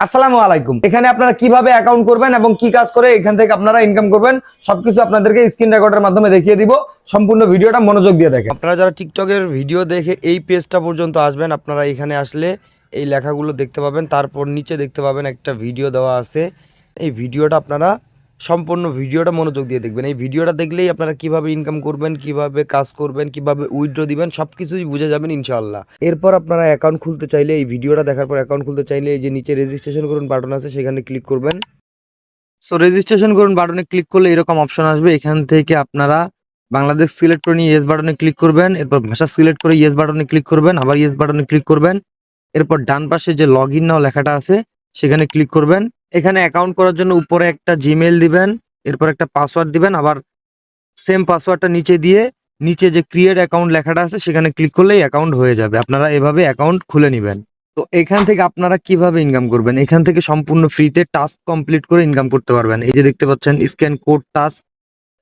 আসসালামু আলাইকুম। এখানে আপনারা কিভাবে অ্যাকাউন্ট করবেন এবং কি কাজ করে এখান থেকে আপনারা ইনকাম করবেন সবকিছু আপনাদেরকে স্ক্রিন রেকর্ডের মাধ্যমে দেখিয়ে দিব। সম্পূর্ণ ভিডিওটা মনোযোগ দিয়ে দেখেন। আপনারা যারা টিকটকের ভিডিও দেখে এই পেজটা পর্যন্ত আসবেন, আপনারা এখানে আসলে এই লেখাগুলো দেখতে পাবেন। তারপর নিচে দেখতে পাবেন একটা ভিডিও দেওয়া আছে। এই ভিডিওটা আপনারা সম্পূর্ণ ভিডিওটা মনোযোগ দিয়ে দেখবেন। এই ভিডিওটা দেখলেই আপনারা কিভাবে ইনকাম করবেন, কিভাবে কাজ করবেন, কিভাবে উইথড্র দিবেন সবকিছুই বুঝে যাবেন ইনশাআল্লাহ। এরপর আপনারা অ্যাকাউন্ট খুলতে চাইলে, এই ভিডিওটা দেখার পর অ্যাকাউন্ট খুলতে চাইলে এই যে নিচে রেজিস্ট্রেশন করুন বাটন আছে সেখানে ক্লিক করবেন। সো রেজিস্ট্রেশন করুন বাটনে ক্লিক করলে এরকম অপশন আসবে। এখান থেকে আপনারা বাংলাদেশ সিলেক্ট করে নিয়ে ইয়েস বাটনে ক্লিক করবেন। এরপর ভাষা সিলেক্ট করে ইয়েস বাটনে ক্লিক করবেন, আবার ইয়েস বাটনে ক্লিক করবেন। এরপর ডান পাশে যে লগ ইন নাও লেখাটা আছে সেখানে ক্লিক করবেন। এখানে অ্যাকাউন্ট করার জন্য উপরে একটা জিমেইল দিবেন, এরপর একটা পাসওয়ার্ড দিবেন, আবার সেম পাসওয়ার্ডটা নিচে দিয়ে নিচে যে ক্রিয়েট অ্যাকাউন্ট লেখাটা আছে সেখানে ক্লিক করলেই অ্যাকাউন্ট হয়ে যাবে। আপনারা এভাবে অ্যাকাউন্ট খুলে নেবেন। তো এখান থেকে আপনারা কিভাবে ইনকাম করবেন, এখান থেকে সম্পূর্ণ ফ্রিতে টাস্ক কমপ্লিট করে ইনকাম করতে পারবেন। এই যে দেখতে পাচ্ছেন স্ক্যান কোড টাস্ক,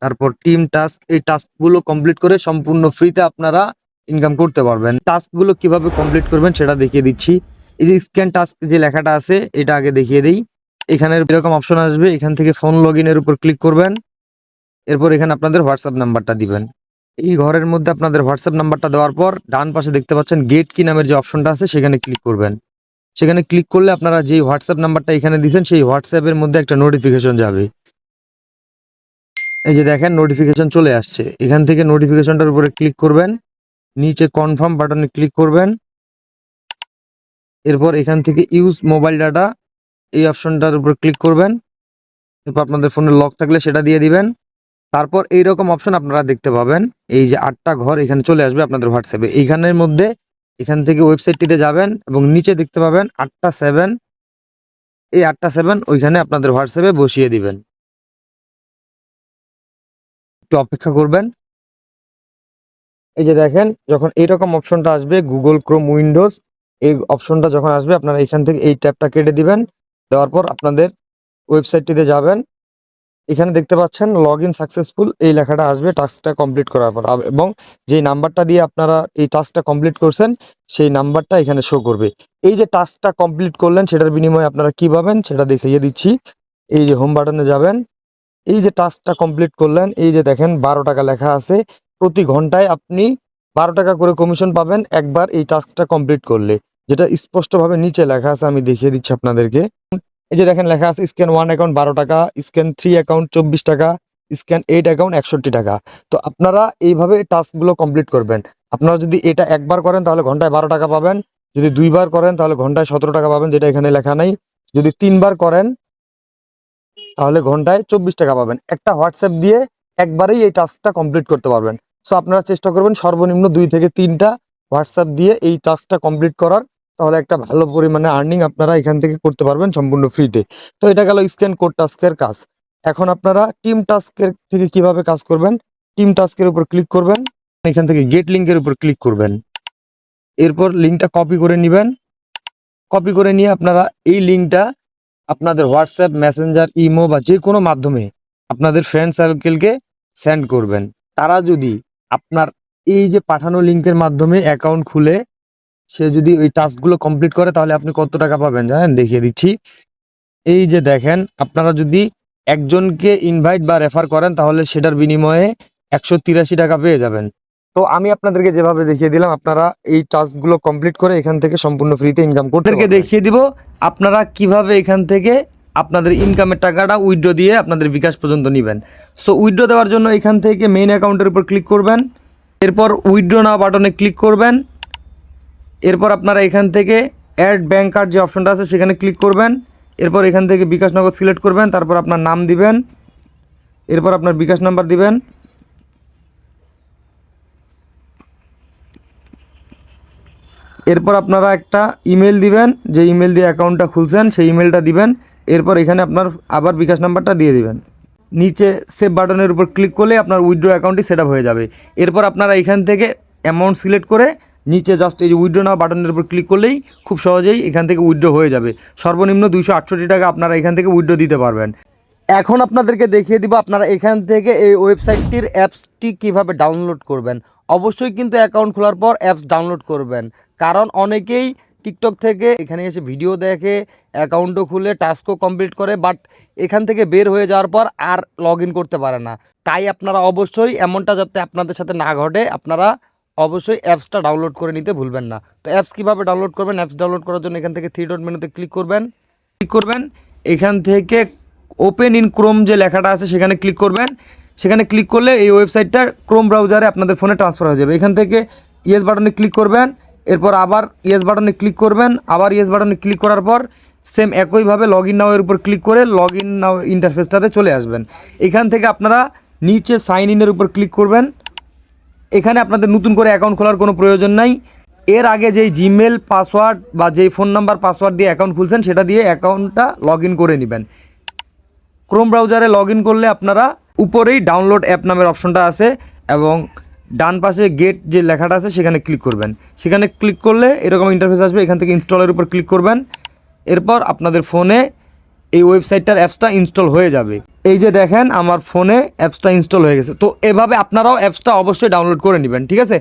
তারপর টিম টাস্ক, এই টাস্কগুলো কমপ্লিট করে সম্পূর্ণ ফ্রিতে আপনারা ইনকাম করতে পারবেন। টাস্কগুলো কিভাবে কমপ্লিট করবেন সেটা দেখিয়ে দিচ্ছি। এই যে স্ক্যান টাস্ক যে লেখাটা আছে এটা আগে দেখিয়ে দিই। এখানে এরকম অপশন আসবে, এখান থেকে ফোন লগ ইনের উপর ক্লিক করবেন। এরপর এখানে আপনাদের হোয়াটসঅ্যাপ নাম্বারটা দিবেন। এই ঘরের মধ্যে আপনাদের হোয়াটসঅ্যাপ নাম্বারটা দেওয়ার পর ডান পাশে দেখতে পাচ্ছেন গেট কি নামের যে অপশনটা আছে সেখানে ক্লিক করবেন। সেখানে ক্লিক করলে আপনারা যেই হোয়াটসঅ্যাপ নাম্বারটা এখানে দিয়েছেন সেই হোয়াটসঅ্যাপের মধ্যে একটা নোটিফিকেশন যাবে। এই যে দেখেন নোটিফিকেশন চলে আসছে। এখান থেকে নোটিফিকেশনটার উপরে ক্লিক করবেন, নিচে কনফার্ম বাটনে ক্লিক করবেন। এরপর এখান থেকে ইউজ মোবাইল ডাটা এই অপশনটার উপর ক্লিক করবেন। এরপর আপনাদের ফোনে লক থাকলে সেটা দিয়ে দিবেন। তারপর এইরকম অপশন আপনারা দেখতে পাবেন, এই যে 8টা ঘর এখানে চলে আসবে আপনাদের হোয়াটসঅ্যাপে। এইখানের মধ্যে এখান থেকে ওয়েবসাইটটিতে যাবেন এবং নিচে দেখতে পাবেন 8টা 7, এই 8টা 7 ওইখানে আপনাদের হোয়াটসঅ্যাপে বসিয়ে দিবেন। একটু অপেক্ষা করবেন। এই যে দেখেন যখন এইরকম অপশনটা আসবে গুগল ক্রোম উইন্ডোজ, এই অপশনটা যখন আসবে আপনারা এখান থেকে এই ট্যাবটা কেটে দিবেন। দেওয়ার পর আপনাদের ওয়েবসাইটটিতে যাবেন। এখানে দেখতে পাচ্ছেন লগ ইন সাকসেসফুল এই লেখাটা আসবে টাস্কটা কমপ্লিট করার পর, এবং যেই নাম্বারটা দিয়ে আপনারা এই টাস্কটা কমপ্লিট করছেন সেই নাম্বারটা এখানে শো করবে। এই যে টাস্কটা কমপ্লিট করলেন সেটার বিনিময়ে আপনারা কি পাবেন সেটা দেখিয়ে দিচ্ছি। এই যে হোম বাটনে যাবেন, এই যে টাস্কটা কমপ্লিট করলেন এই যে দেখেন 12 টাকা লেখা আছে। প্রতি ঘন্টায় আপনি 12 টাকা করে কমিশন পাবেন একবার এই টাস্কটা কমপ্লিট করলে, যেটা স্পষ্টভাবে নিচে লেখা আছে। আমি দেখিয়ে দিচ্ছি আপনাদেরকে। এই যে দেখেন লেখা আছে স্ক্যান 1 অ্যাকাউন্ট 12 টাকা, স্ক্যান 3 অ্যাকাউন্ট 24 টাকা, স্ক্যান 8 অ্যাকাউন্ট 61 টাকা। তো আপনারা এইভাবে টাস্কগুলো কমপ্লিট করবেন। আপনারা যদি এটা একবার করেন তাহলে ঘন্টায় 12 টাকা পাবেন, যদি 2বার করেন তাহলে ঘন্টায় 17 টাকা পাবেন, যেটা এখানে লেখা নাই। যদি 3বার করেন তাহলে ঘন্টায় 24 টাকা পাবেন। একটা হোয়াটসঅ্যাপ দিয়ে একবারেই এই টাস্কটা কমপ্লিট করতে পারবেন। সো আপনারা চেষ্টা করবেন সর্বনিম্ন 2 থেকে 3টা হোয়াটসঅ্যাপ দিয়ে এই টাস্কটা কমপ্লিট করার, তাহলে একটা ভালো পরিমাণে আর্নিং আপনারা এখান থেকে করতে পারবেন সম্পূর্ণ ফ্রিতে। তো এটা গেল স্ক্যান কোড টাস্কের কাজ। এখন আপনারা টিম টাস্কের থেকে কিভাবে কাজ করবেন, টিম টাস্কের উপর ক্লিক করবেন, এখান থেকে গেট লিঙ্কের উপর ক্লিক করবেন। এরপর লিঙ্কটা কপি করে নেবেন। কপি করে নিয়ে আপনারা এই লিঙ্কটা আপনাদের হোয়াটসঅ্যাপ, মেসেঞ্জার, ইমো বা যে কোনো মাধ্যমে আপনাদের ফ্রেন্ড সার্কেলকে সেন্ড করবেন। তারা যদি আপনার এই যে পাঠানো লিঙ্কের মাধ্যমে অ্যাকাউন্ট খুলে সে যদি ওই টাস্কগুলো কমপ্লিট করে তাহলে আপনি কত টাকা পাবেন জানেন, দেখিয়ে দিচ্ছি। এই যে দেখেন আপনারা যদি একজনকে ইনভাইট বা রেফার করেন তাহলে সেটার বিনিময়ে 183 টাকা পেয়ে যাবেন। তো আমি আপনাদেরকে যেভাবে দেখিয়ে দিলাম আপনারা এই টাস্কগুলো কমপ্লিট করে এখান থেকে সম্পূর্ণ ফ্রিতে ইনকাম করতে পারবেন। দেখিয়ে দিব আপনারা কিভাবে এখান থেকে আপনাদের ইনকামের টাকাটা উইথড্র দিয়ে আপনাদের বিকাশ পর্যন্ত নেবেন। সো উইথড্র দেওয়ার জন্য এখান থেকে মেইন অ্যাকাউন্টের উপর ক্লিক করবেন। এরপর উইথড্র নাও বাটনে ক্লিক করবেন। এরপর আপনারা এখান থেকে অ্যাড ব্যাঙ্ক কার্ড যে অপশনটা আছে সেখানে ক্লিক করবেন। এরপর এখান থেকে বিকাশ নগদ সিলেক্ট করবেন, তারপর আপনার নাম দিবেন, এরপর আপনার বিকাশ নাম্বার দিবেন। এরপর আপনারা একটা ইমেল দিবেন, যে ইমেল দিয়ে অ্যাকাউন্টটা খুলছেন সেই ইমেলটা দিবেন। এরপর এখানে আপনার আবার বিকাশ নাম্বারটা দিয়ে দিবেন। নিচে সেভ বাটনের উপর ক্লিক করলে আপনার উইথড্র অ্যাকাউন্টটি সেট আপ হয়ে যাবে। এরপর আপনারা এখান থেকে অ্যামাউন্ট সিলেক্ট করে নিচে জাস্ট এই যে উইথড্র নাও বাটনের উপর ক্লিক করলেই খুব সহজেই এখান থেকে উইথড্র হয়ে যাবে। সর্বনিম্ন 268 টাকা আপনারা এখান থেকে উইথড্র দিতে পারবেন। এখন আপনাদেরকে দেখিয়ে দিব আপনারা এখান থেকে এই ওয়েবসাইটটির অ্যাপসটি কিভাবে ডাউনলোড করবেন। অবশ্যই কিন্তু অ্যাকাউন্ট খোলার পর অ্যাপস ডাউনলোড করবেন, কারণ অনেকেই টিকটক থেকে এখানে এসে ভিডিও দেখে, অ্যাকাউন্টও খুলে, টাস্কও কমপ্লিট করে, বাট এখান থেকে বের হয়ে যাওয়ার পর আর লগ ইন করতে পারে না। তাই আপনারা অবশ্যই এমনটা যাতে আপনাদের সাথে না ঘটে, আপনারা অবশ্যই অ্যাপসটা ডাউনলোড করে নিতে ভুলবেন না। তো অ্যাপস কীভাবে ডাউনলোড করবেন? অ্যাপস ডাউনলোড করার জন্য এখান থেকে থ্রি ডট মেনুতে ক্লিক করবেন, এখান থেকে ওপেন ইন ক্রোম যে লেখাটা আছে সেখানে ক্লিক করবেন। সেখানে ক্লিক করলে এই ওয়েবসাইটটা ক্রোম ব্রাউজারে আপনাদের ফোনে ট্রান্সফার হয়ে যাবে। এখান থেকে ইয়েস বাটনে ক্লিক করবেন, এরপর আবার ইয়েস বাটনে ক্লিক করবেন, আবার ইয়েস বাটনে ক্লিক করার পর সেম একইভাবে লগ ইন নাও এর উপর ক্লিক করে লগ ইন নাও ইন্টারফেসটাতে চলে আসবেন। এখান থেকে আপনারা নিচে সাইন ইনের উপর ক্লিক করবেন। এখানে আপনাদের নতুন করে অ্যাকাউন্ট খোলার কোনো প্রয়োজন নাই। এর আগে যেই জিমেল পাসওয়ার্ড বা যেই ফোন নাম্বার পাসওয়ার্ড দিয়ে অ্যাকাউন্ট খুলছেন সেটা দিয়ে অ্যাকাউন্টটা লগ ইন করে নেবেন। ক্রোম ব্রাউজারে লগ ইন করলে আপনারা উপরেই ডাউনলোড অ্যাপ নামের অপশনটা আছে এবং ডান পাশে গেট যে লেখাটা আছে সেখানে ক্লিক করবেন। সেখানে ক্লিক করলে এরকম ইন্টারফেস আসবে। এখান থেকে ইনস্টলের উপর ক্লিক করবেন। এরপর আপনাদের ফোনে এই ওয়েবসাইটটার অ্যাপসটা ইনস্টল হয়ে যাবে। এই যে দেখেন আমার ফোনে অ্যাপসটা ইনস্টল হয়ে গেছে। তো এভাবে আপনারাও অ্যাপসটা অবশ্যই ডাউনলোড করে নেবেন, ঠিক আছে।